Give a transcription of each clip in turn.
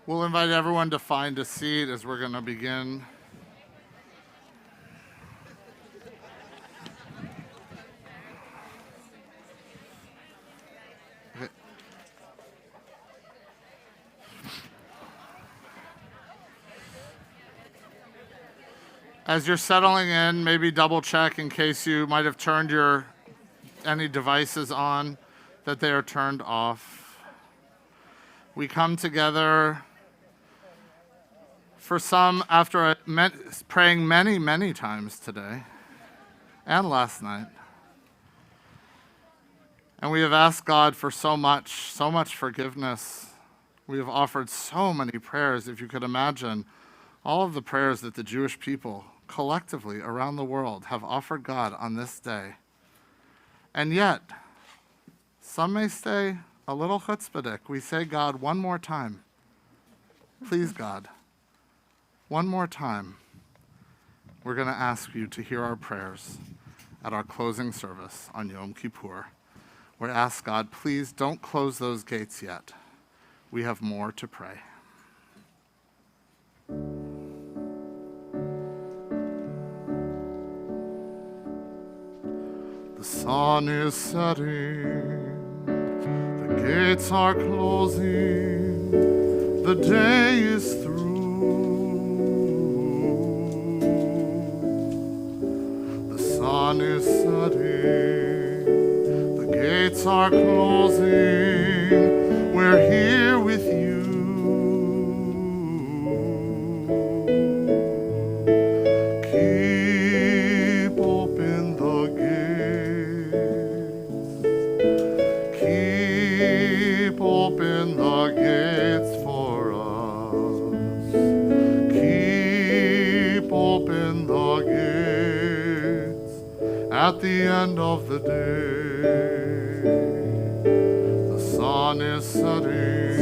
We'll invite everyone to find a seat as we're going to begin. As you're settling in, maybe double check in case you might have turned any devices on, that they are turned off. We come together for some after praying many, many times today and last night. And we have asked God for so much forgiveness. We have offered so many prayers. If you could imagine all of the prayers that the Jewish people collectively around the world have offered God on this day. And yet, some may say a little chutzpahdik. We say, God, one more time. Please, God, one more time. We're going to ask you to hear our prayers at our closing service on Yom Kippur. We ask God, please don't close those gates yet. We have more to pray. The sun is setting, the gates are closing, the day is through. The sun is setting, the gates are closing, we're here with you. At the end of the day, the sun is setting,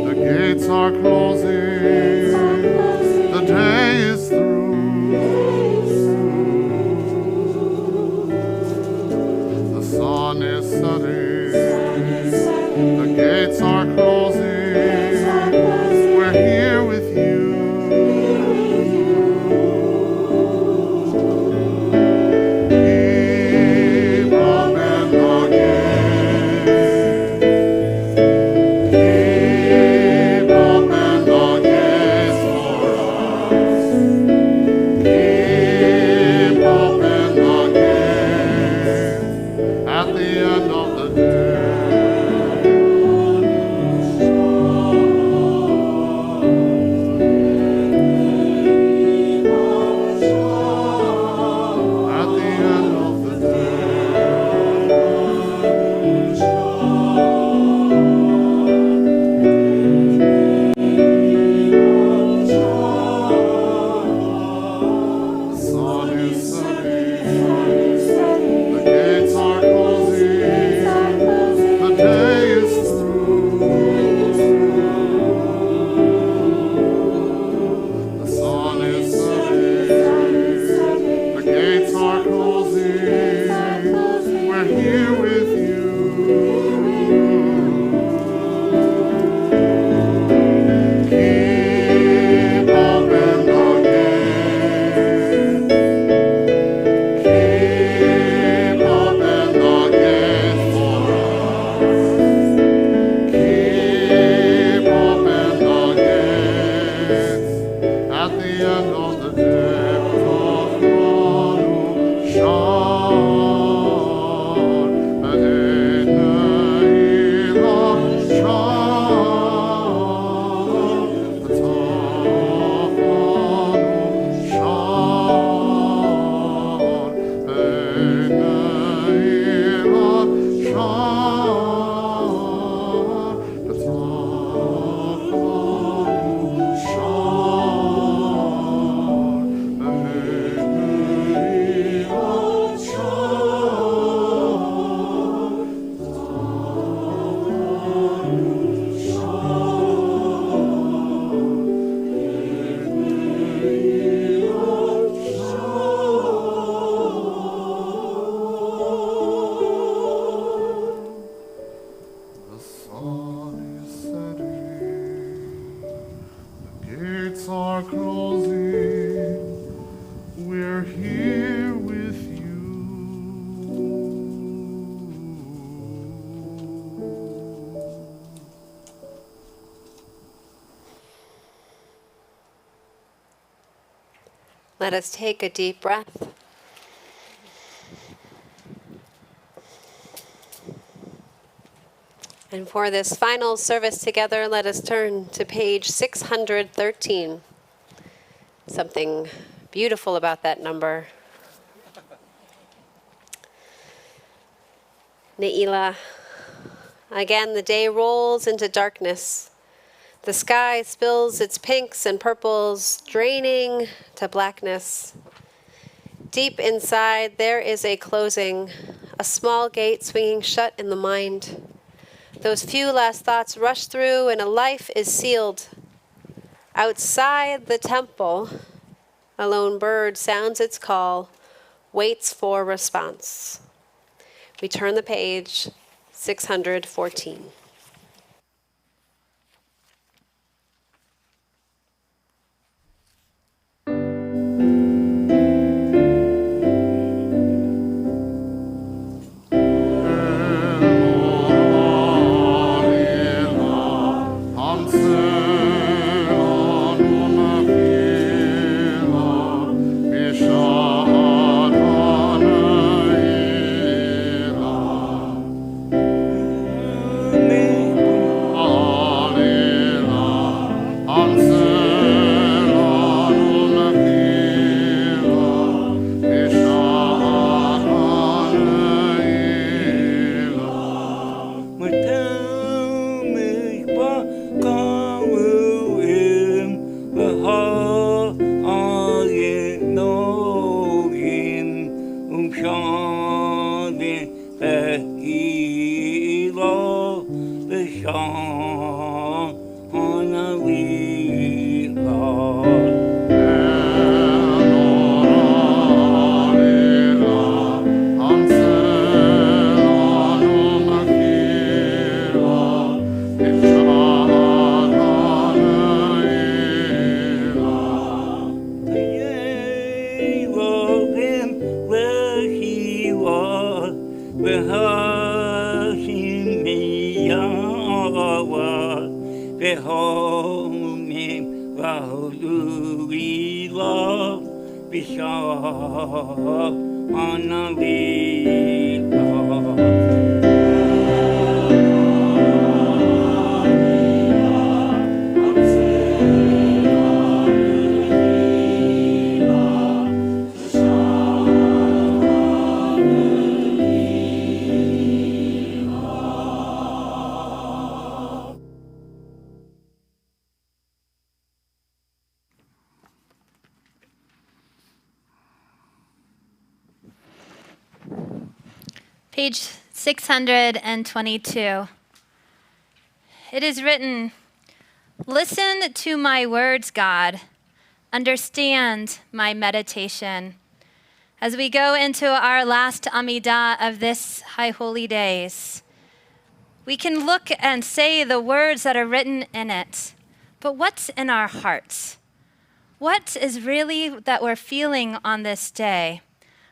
the gates are closing, the day is through. The sun is setting, the gates are closing, we're here with you. At the end of the day, we're here with you. Let us take a deep breath. And for this final service together, let us turn to page 613. Something beautiful about that number. Neilah. Again, the day rolls into darkness. The sky spills its pinks and purples, draining to blackness. Deep inside, there is a closing, a small gate swinging shut in the mind. Those few last thoughts rush through, and a life is sealed. Outside the temple, a lone bird sounds its call, waits for response. We turn the page, 614. Page 622. It is written, "Listen to my words, God. Understand my meditation." As we go into our last Amidah of this High Holy Days, we can look and say the words that are written in it, but what's in our hearts? What is really that we're feeling on this day?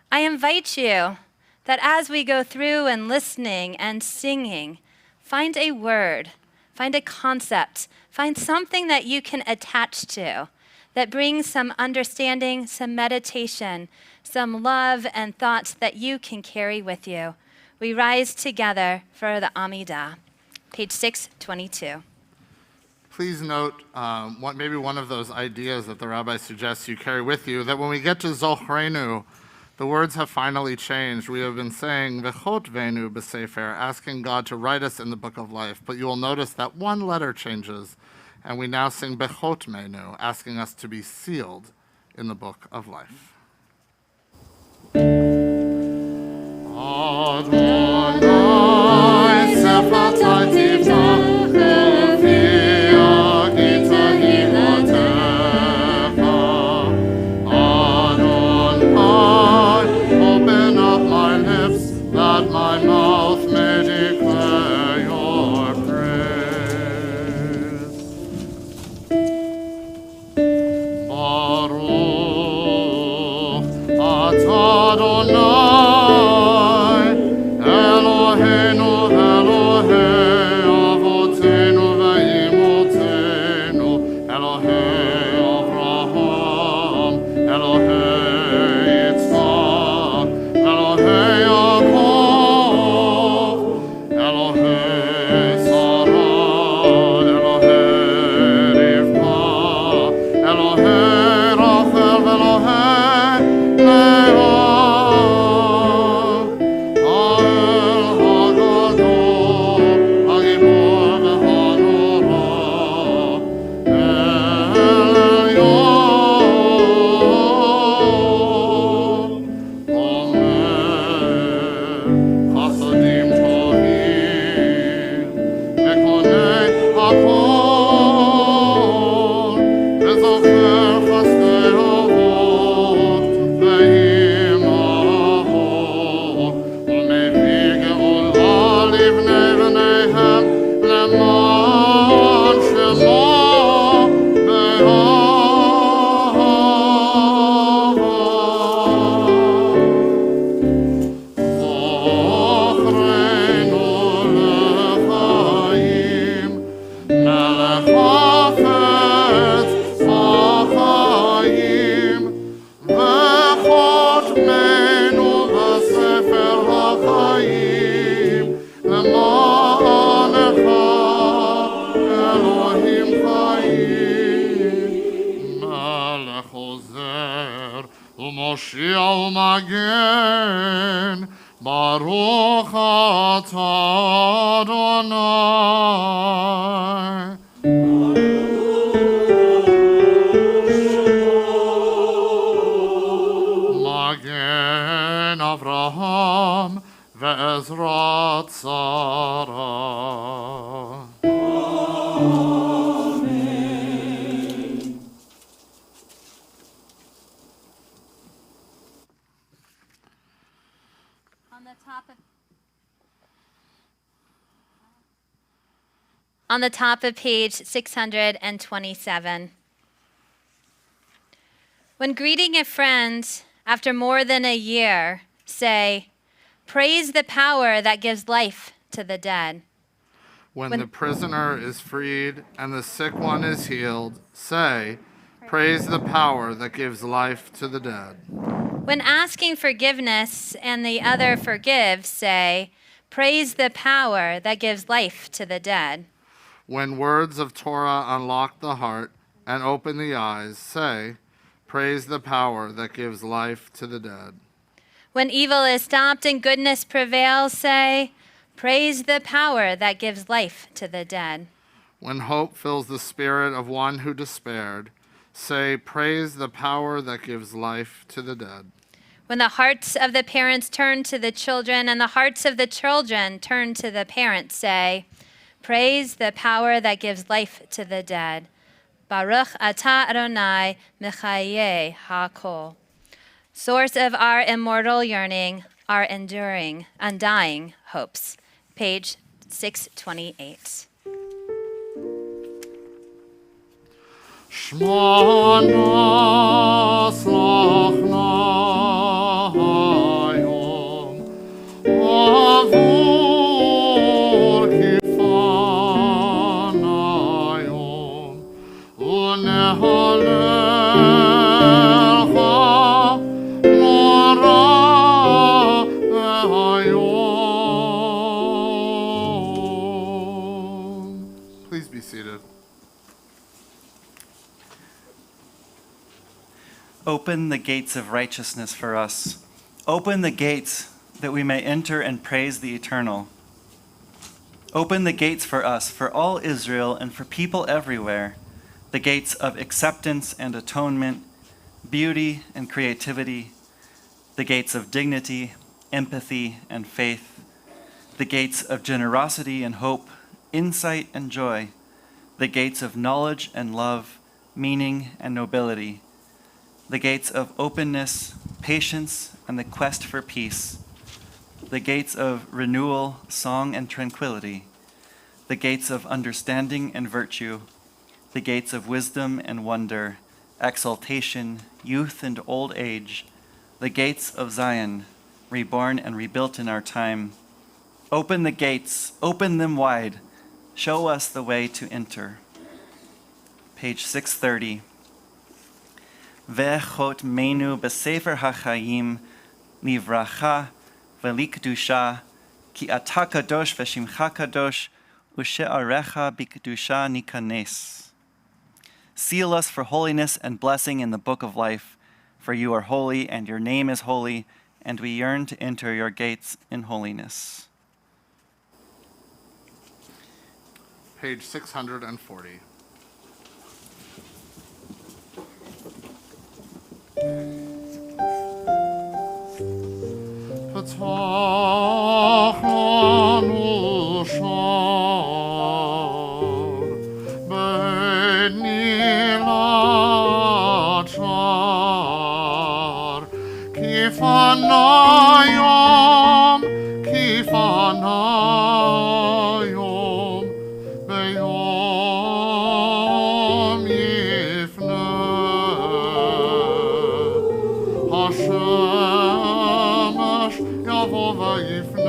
I invite you that as we go through and listening and singing, find a word, find a concept, find something that you can attach to that brings some understanding, some meditation, some love and thoughts that you can carry with you. We rise together for the Amidah. Page 622. Please note maybe one of those ideas that the rabbi suggests you carry with you, that when we get to Zochrenu, the words have finally changed. We have been saying V'chot venu b'sefer, asking God to write us in the book of life. But you will notice that one letter changes, and we now sing Bechot menu, asking us to be sealed in the book of life. Adonai sefatati Baruch atah Adonai. Magen Avraham ve'ezrat Sarah. On the top of page 627. When greeting a friend after more than a year, say, "Praise the power that gives life to the dead." When the prisoner is freed and the sick one is healed, say, "Praise the power that gives life to the dead." When asking forgiveness and the other forgives, say, "Praise the power that gives life to the dead." When words of Torah unlock the heart and open the eyes, say, "Praise the power that gives life to the dead." When evil is stopped and goodness prevails, say, "Praise the power that gives life to the dead." When hope fills the spirit of one who despaired, say, "Praise the power that gives life to the dead." When the hearts of the parents turn to the children and the hearts of the children turn to the parents, say, "Praise the power that gives life to the dead." Baruch atah Adonai Mechayeh HaKol. Source of our immortal yearning, our enduring, undying hopes. Page 628. Shema naslachna hayom avur kifanayom unehalelcha mora hayom. Please be seated. Open the gates of righteousness for us. Open the gates that we may enter and praise the Eternal. Open the gates for us, for all Israel, and for people everywhere, the gates of acceptance and atonement, beauty and creativity, the gates of dignity, empathy, and faith, the gates of generosity and hope, insight and joy, the gates of knowledge and love, meaning and nobility, the gates of openness, patience, and the quest for peace, the gates of renewal, song, and tranquility, the gates of understanding and virtue, the gates of wisdom and wonder, exaltation, youth and old age, the gates of Zion, reborn and rebuilt in our time. Open the gates, open them wide. Show us the way to enter. Page 630. Vechot menu besefer hachayim livracha velikdusha ki ata kadosh veshimcha kadosh ushe'arecha bikdusha nikanes. Seal us for holiness and blessing in the book of life, for you are holy and your name is holy, and we yearn to enter your gates in holiness. Page 640. V'tachanu shor ben Neilah shor kifanayom beyom yifneh Hashemesh yavo vayifneh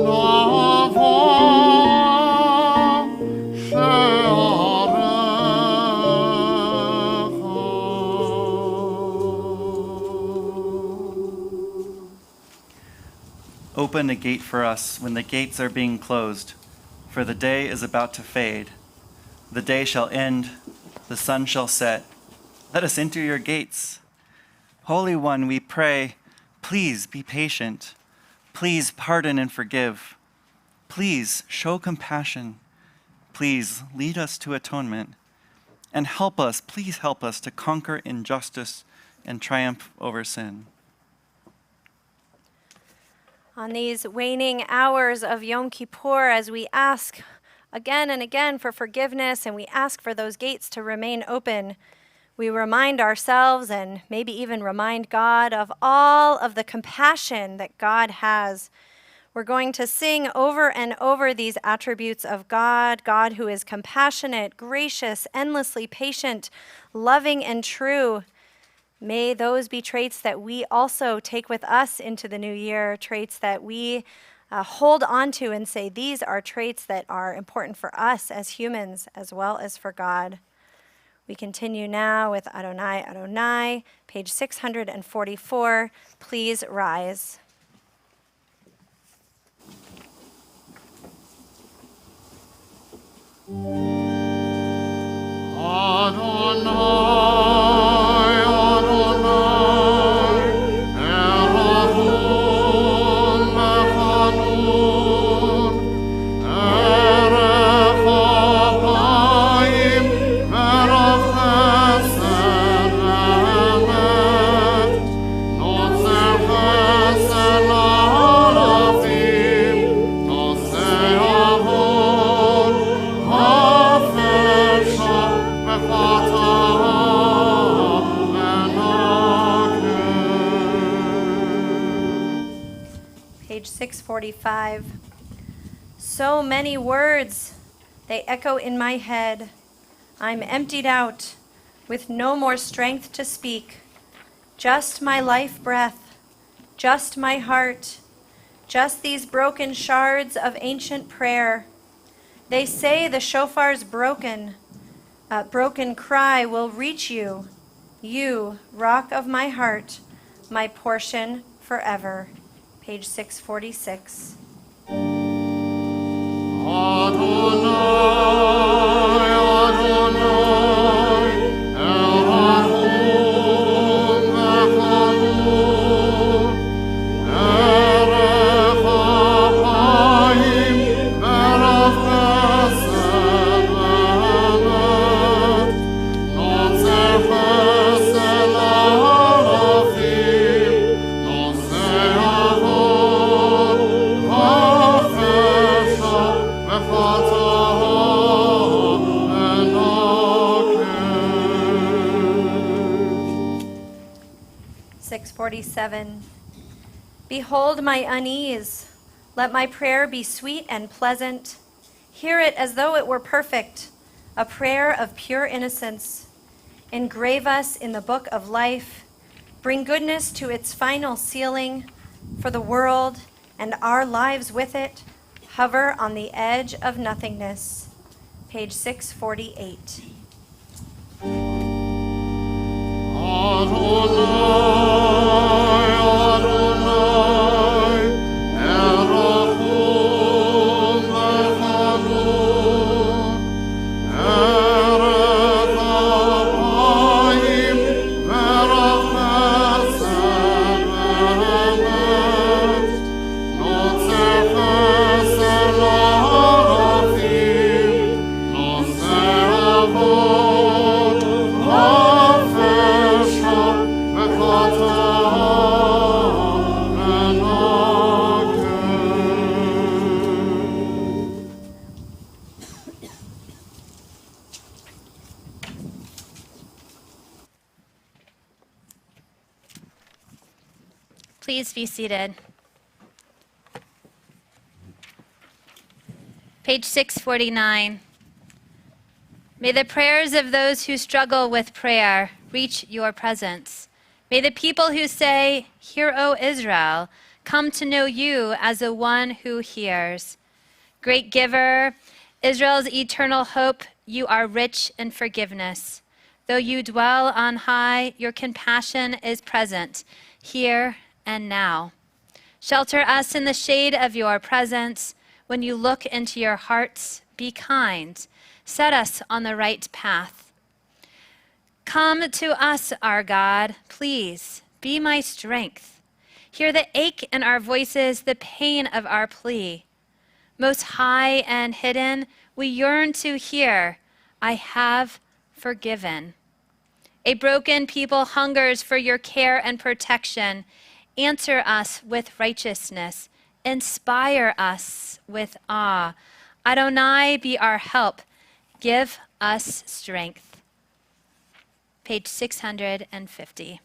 navo Open a gate for us when the gates are being closed, for the day is about to fade. The day shall end, the sun shall set. Let us enter your gates. Holy One, we pray, please be patient. Please pardon and forgive. Please show compassion. Please lead us to atonement. And help us, please help us to conquer injustice and triumph over sin. On these waning hours of Yom Kippur, as we ask again and again for forgiveness and we ask for those gates to remain open, we remind ourselves and maybe even remind God of all of the compassion that God has. We're going to sing over and over these attributes of God, God who is compassionate, gracious, endlessly patient, loving, and true. May those be traits that we also take with us into the new year, traits that we hold on to and say, these are traits that are important for us as humans as well as for God. We continue now with Adonai, Adonai, page 644. Please rise. Page 645. So many words, they echo in my head. I'm emptied out, with no more strength to speak. Just my life breath, just my heart, just these broken shards of ancient prayer. They say the shofar's broken cry will reach you, you, rock of my heart, my portion forever. Page 646. Behold my unease. Let my prayer be sweet and pleasant. Hear it as though it were perfect, a prayer of pure innocence. Engrave us in the book of life. Bring goodness to its final sealing, for the world and our lives with it hover on the edge of nothingness. Page 648. Please be seated. Page 649. May the prayers of those who struggle with prayer reach your presence. May the people who say, "Hear, O Israel," come to know you as the one who hears. Great giver, Israel's eternal hope, you are rich in forgiveness. Though you dwell on high, your compassion is present here and now. Shelter us in the shade of your presence. When you look into your hearts, be kind. Set us on the right path. Come to us, our God. Please be my strength. Hear the ache in our voices, the pain of our plea. Most high and hidden, we yearn to hear, "I have forgiven." A broken people hungers for your care and protection. Answer us with righteousness. Inspire us with awe. Adonai, be our help. Give us strength. Page 650.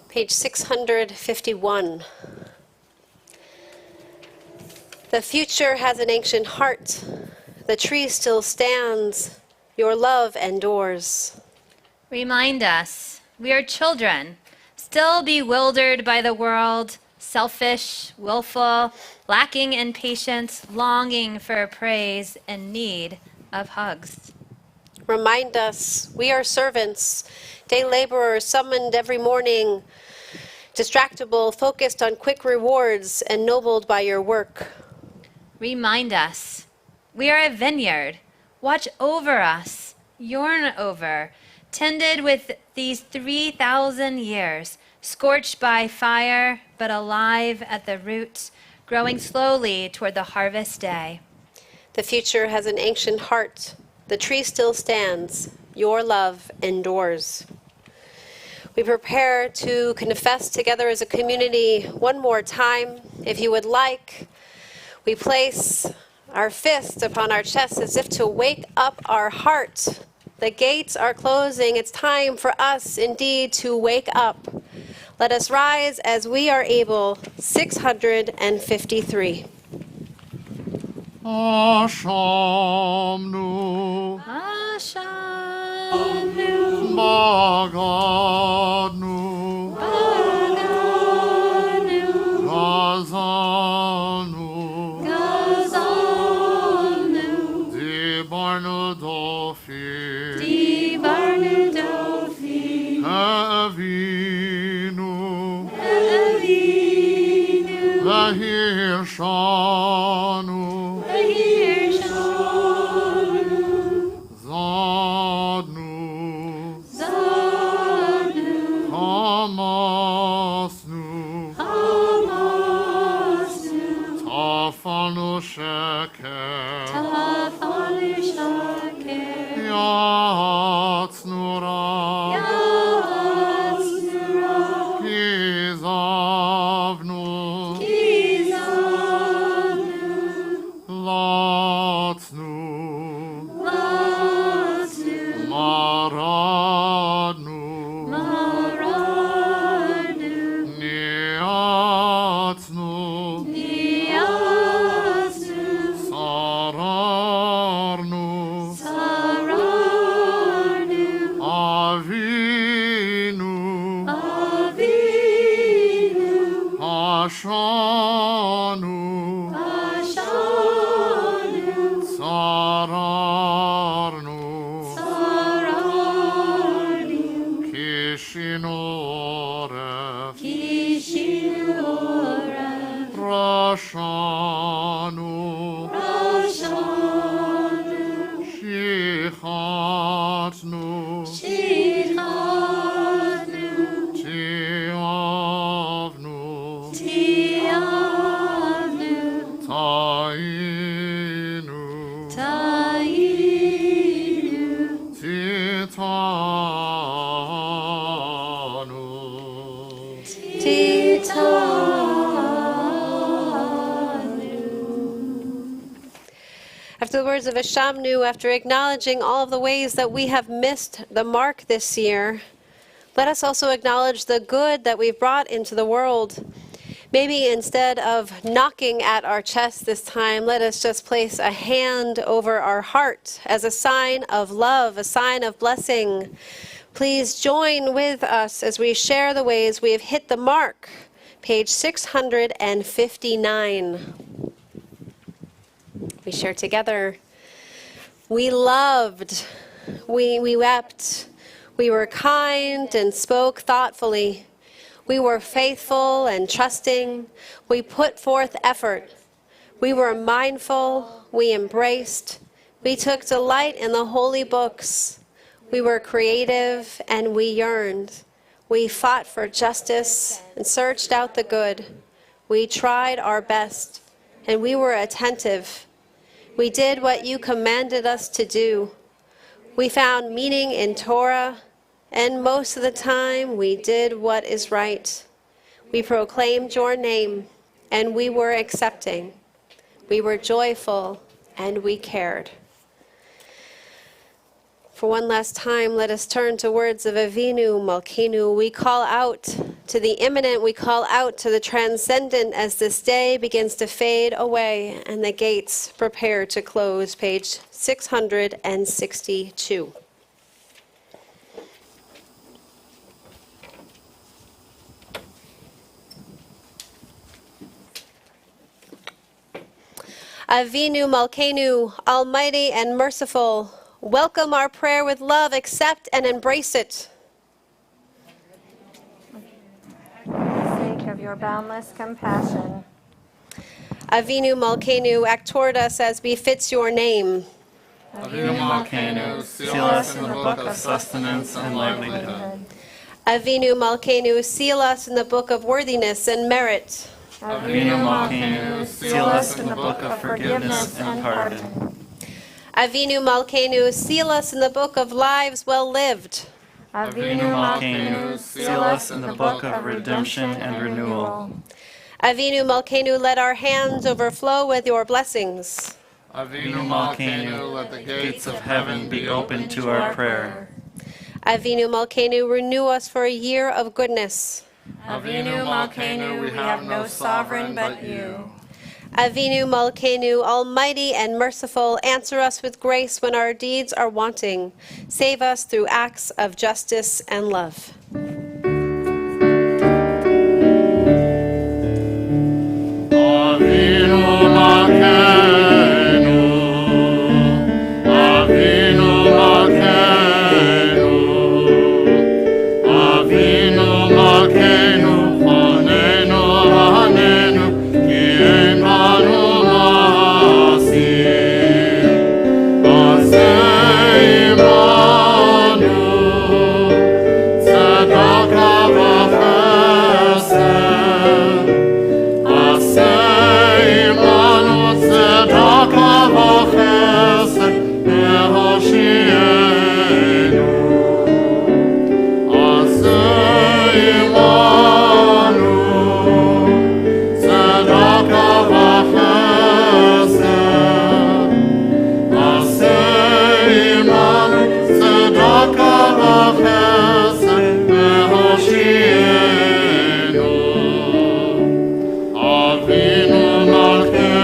Page 651. The future has an ancient heart. The tree still stands. Your love endures. Remind us We are children, still bewildered by the world, selfish, willful, lacking in patience, longing for praise, and need of hugs. Remind us, we are servants, day laborers summoned every morning, distractible, focused on quick rewards, ennobled by your work. Remind us, we are a vineyard. Watch over us, yearn over, tended with these 3,000 years, scorched by fire, but alive at the root, growing slowly toward the harvest day. The future has an ancient heart. The tree still stands. Your love endures. We prepare to confess together as a community one more time. If you would like, we place our fist upon our chest as if to wake up our heart. The gates are closing. It's time for us indeed to wake up. Let us rise as we are able. 653. Ashamnu, Ashanu, Bagadnu, Baganu, Gazanu, Gazanu, Dibarnu Dofi, Dibarnudofi, Avinu, Avinu, Vahirshanu, Vahirshanu, Zadnu, Zanu, Hamasnu, Hamasnu, Tafanu Sheker, Tafanu Shaker, Yatsnura, Yatsnura, Kizavnu, Kizanu, Latsnu, Latnu, Maradnu, Maranu, Niatsnu, Niasnu, Sararnu, Saranu, Avinu, Avinu, Ashanu, Ashanu, Sararnu, Saranu, Kishinu Oref, Kishinu Oref, Rashanu, Rashanu, Shichatnu, Shichatnu, Tiavnu, Tiavnu, Tainu, Tainu, Titanu. After the words of Ashamnu, after acknowledging all of the ways that we have missed the mark this year, let us also acknowledge the good that we've brought into the world. Maybe instead of knocking at our chest this time, let us just place a hand over our heart as a sign of love, a sign of blessing. Please join with us as we share the ways we have hit the mark. Page 659. We share together. We loved, we wept, we were kind and spoke thoughtfully. We were faithful and trusting. We put forth effort. We were mindful. We embraced. We took delight in the holy books. We were creative and we yearned. We fought for justice and searched out the good. We tried our best and we were attentive. We did what you commanded us to do. We found meaning in Torah, and most of the time we did what is right. We proclaimed your name, and we were accepting. We were joyful, and we cared. For one last time, let us turn to words of Avinu Malkeinu. We call out to the imminent, we call out to the transcendent as this day begins to fade away and the gates prepare to close. Page 662. Avinu Malkeinu, almighty and merciful, welcome our prayer with love, accept and embrace it. For the sake of your boundless compassion. Avinu Malkeinu, act toward us as befits your name. Avinu Malkeinu, seal us in the book of sustenance and livelihood. Avinu Malkeinu, seal us in the book of worthiness and merit. Avinu Malkeinu, seal us in the book of forgiveness and pardon. Avinu Malkeinu, seal us in the book of lives well lived. Avinu Malkeinu, seal us in the book of redemption and renewal. Avinu Malkeinu, let our hands overflow with your blessings. Avinu Malkeinu, let the gates of heaven be open to our prayer. Avinu Malkeinu, renew us for a year of goodness. Avinu Malkeinu, we have no sovereign but you. Avinu Malkeinu, almighty and merciful, answer us with grace when our deeds are wanting. Save us through acts of justice and love. Avinu Malkeinu, Avinu Malkeinu, Avinu Malkeinu, Hanenu, Hanenu, ki ein banu ma'asim, aseh imanu, tzedakah v'chesed, aseh imanu, tzedakah v'chesed, v'hoshienu. Aseh imanu, tzedakah v'chesed, aseh imanu, tzedakah v'chesed, v'hoshienu. Avinu Malkeinu,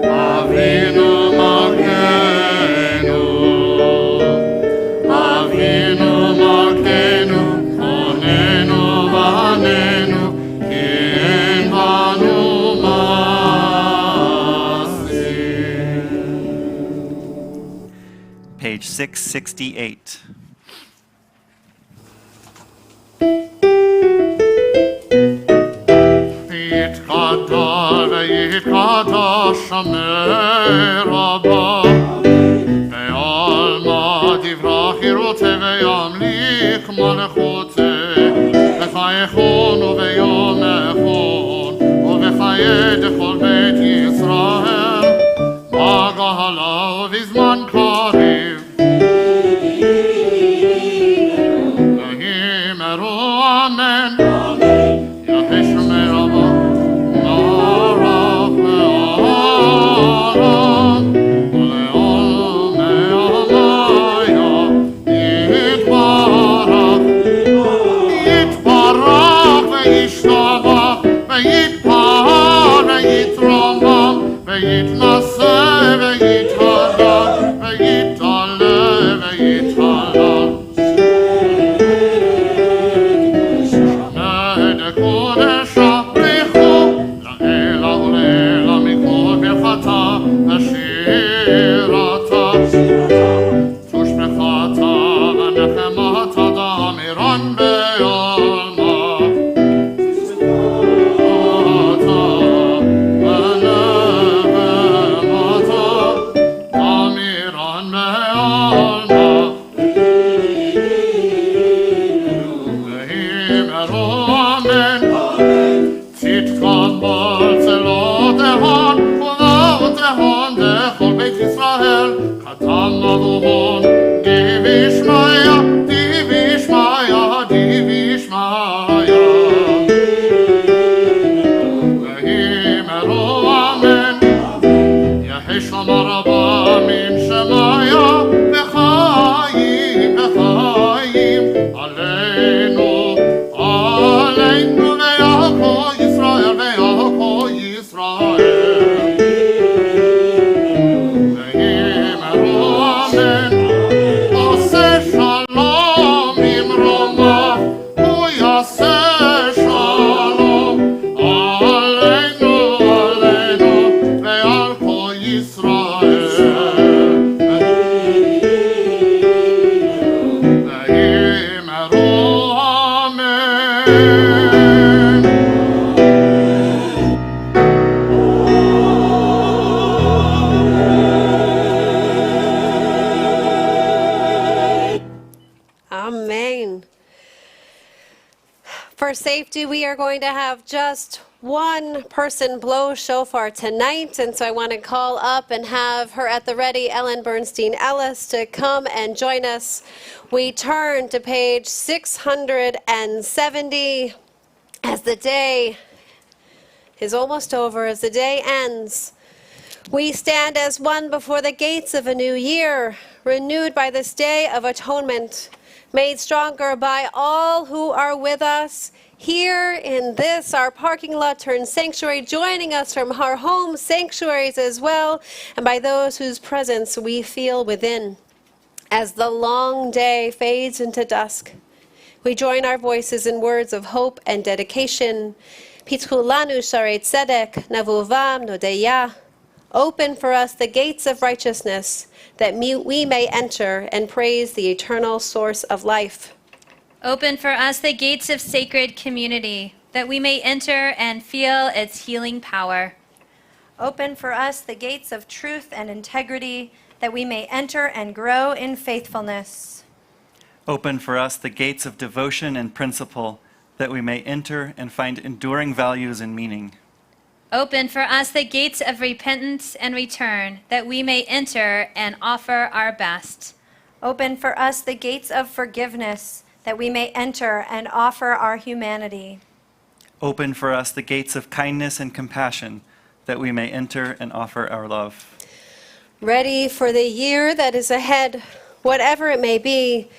Avinu Malkeinu, Avinu Malkeinu, Hanenu v'hanenu, ki ein banu ma'asim. Page 668. יתקדש ויתקדש שמר רבה, בעלמא דברה חירותי וימליך מלכותי, בחייכון וביומכון, ובחיי דכל בית ישראל, בגאלה ובזמן קריב. ויאמרו אמן. יהי שמי רבה, נערך לעולם, ולעולמי עליה יתברך. יתברך וישתבח, ויתפאר ויתרומם, ויתנשא ויתהלל, ויתעלה ויתהלל. קודשה בריחו, לעילה ולעילה מכל ברכתה ושירתה, תושבחתה ונחמתה דאמירן בעלמא, תושבחתה ונחמתה דאמירן בעלמא. ויאמרו אמן. For safety, we are going to have just one person blow shofar tonight, and so I want to call up and have her at the ready, Ellen Bernstein Ellis, to come and join us. We turn to page 670 as the day is almost over, as the day ends. We stand as one before the gates of a new year, renewed by this day of atonement, made stronger by all who are with us here in this, our parking lot turned sanctuary, joining us from our home sanctuaries as well, and by those whose presence we feel within. As the long day fades into dusk, we join our voices in words of hope and dedication. Pitchu lanu sharei tzedek, navuvam nodeya. Open for us the gates of righteousness, that we may enter and praise the eternal source of life. Open for us the gates of sacred community, that we may enter and feel its healing power. Open for us the gates of truth and integrity, that we may enter and grow in faithfulness. Open for us the gates of devotion and principle, that we may enter and find enduring values and meaning. Open for us the gates of repentance and return, that we may enter and offer our best. Open for us the gates of forgiveness, that we may enter and offer our humanity. Open for us the gates of kindness and compassion, that we may enter and offer our love. Ready for the year that is ahead, whatever it may be,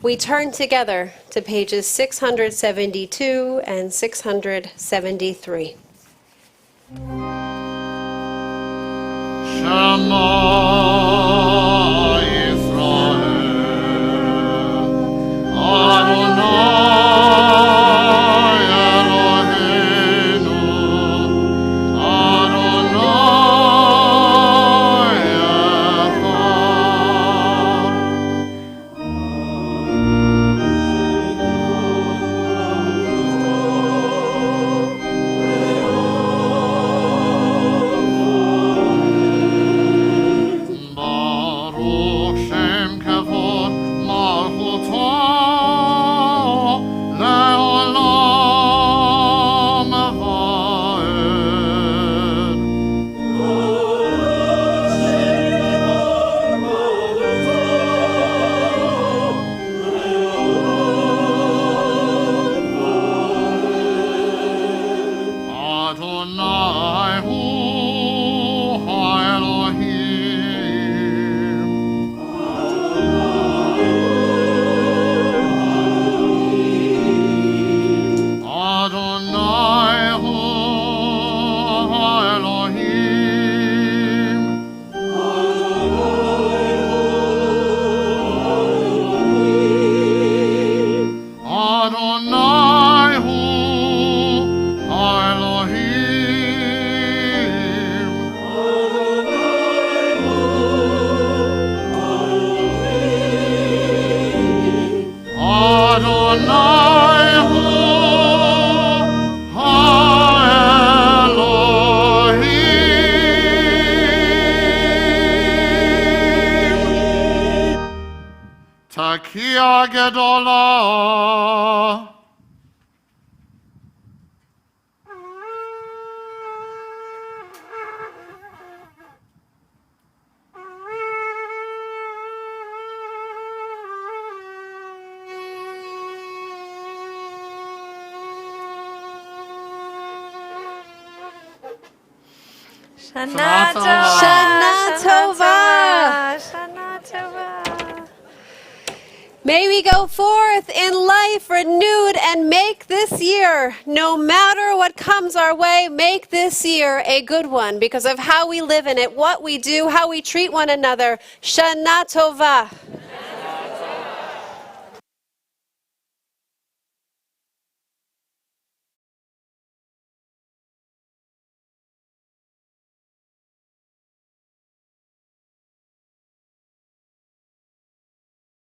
we turn together to pages 672 and 673. Shema Yisrael, Adonai Eloheinu, Adonai Baruch Shem Kavod Malchuto Le'olam Va'ed. Adonai Hu HaElohim. Adonai Hu HaElohim. Adonai Hu HaElohim. Adonai Hu HaElohim. Takia Gedolah. Shana Tova. Shana Tova. Shana Tova. May we go forth in life renewed and make this year, no matter what comes our way, make this year a good one because of how we live in it, what we do, how we treat one another. Shana Tova.